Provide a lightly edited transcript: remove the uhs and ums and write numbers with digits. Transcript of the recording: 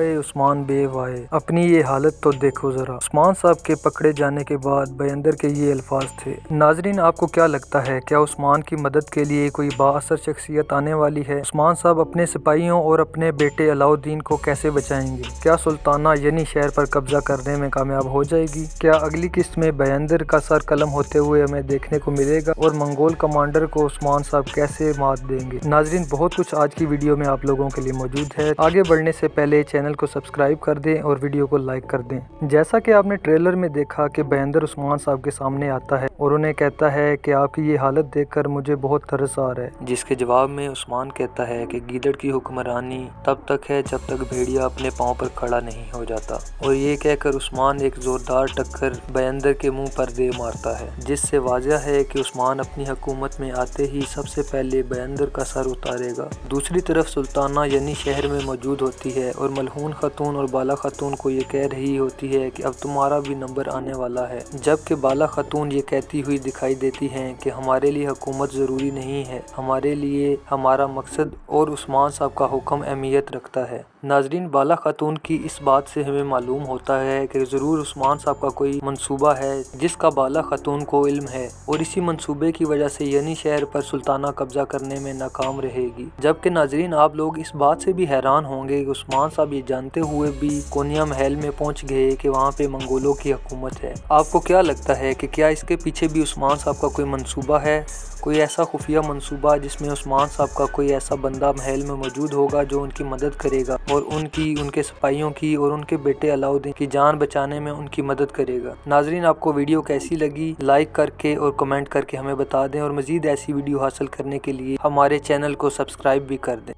ہائے عثمان بے وائے، اپنی یہ حالت تو دیکھو ذرا۔ عثمان صاحب کے پکڑے جانے کے بعد بیندر کے یہ الفاظ تھے۔ ناظرین، آپ کو کیا لگتا ہے، کیا عثمان کی مدد کے لیے کوئی بااثر شخصیت آنے والی ہے؟ عثمان صاحب اپنے سپاہیوں اور اپنے بیٹے علاؤالدین کو کیسے بچائیں گے؟ کیا سلطانہ یعنی شہر پر قبضہ کرنے میں کامیاب ہو جائے گی؟ کیا اگلی قسط میں بیندر کا سر قلم ہوتے ہوئے ہمیں دیکھنے کو ملے گا؟ اور منگول کمانڈر کو عثمان صاحب کیسے مات دیں گے؟ ناظرین، بہت کچھ آج کی ویڈیو میں آپ لوگوں کے لیے موجود ہے۔ آگے بڑھنے سے پہلے چینل کو سبسکرائب کر دیں اور ویڈیو کو لائک کر دیں۔ جیسا کہ آپ نے ٹریلر میں دیکھا کہ بیندر عثمان صاحب کے سامنے آتا ہے اور انہیں کہتا ہے کہ آپ کی یہ حالت دیکھ کر مجھے بہت ترس آ رہا ہے، جس کے جواب میں عثمان کہتا ہے کہ گیدڑ کی حکمرانی تب تک ہے جب تک بھیڑیا اپنے پاؤں پر کھڑا نہیں ہو جاتا، اور یہ کہہ کر عثمان ایک زوردار ٹکر بیندر کے منہ پر دے مارتا ہے، جس سے واضح ہے کہ عثمان اپنی حکومت میں آتے ہی سب سے پہلے بیندر کا سر اتارے گا۔ دوسری طرف سلطانہ یعنی شہر میں موجود ہوتی ہے اور ملعون خاتون اور بالا خاتون کو یہ کہہ رہی ہوتی ہے کہ اب تمہارا بھی نمبر آنے والا ہے، جبکہ بالا خاتون یہ کہتی ہوئی دکھائی دیتی ہیں کہ ہمارے لیے حکومت ضروری نہیں ہے، ہمارے لیے ہمارا مقصد اور عثمان صاحب کا حکم اہمیت رکھتا ہے۔ ناظرین، بالا خاتون کی اس بات سے ہمیں معلوم ہوتا ہے کہ ضرور عثمان صاحب کا کوئی منصوبہ ہے جس کا بالا خاتون کو علم ہے، اور اسی منصوبے کی وجہ سے یعنی شہر پر سلطانہ قبضہ کرنے میں ناکام رہے گی۔ جبکہ ناظرین، آپ لوگ اس بات سے بھی حیران ہوں گے کہ عثمان صاحب یہ جانتے ہوئے بھی کونیا محل میں پہنچ گئے کہ وہاں پہ منگولوں کی حکومت ہے۔ آپ کو کیا لگتا ہے کہ کیا اس کے پیچھے بھی عثمان صاحب کا کوئی منصوبہ ہے، کوئی ایسا خفیہ منصوبہ جس میں عثمان صاحب کا کوئی ایسا بندہ محل میں موجود ہوگا جو ان کی مدد کرے گا اور ان کے سپاہیوں کی اور ان کے بیٹے علاؤالدین کی جان بچانے میں ان کی مدد کرے گا؟ ناظرین، آپ کو ویڈیو کیسی لگی لائک کر کے اور کمنٹ کر کے ہمیں بتا دیں، اور مزید ایسی ویڈیو حاصل کرنے کے لیے ہمارے چینل کو سبسکرائب بھی کر دیں۔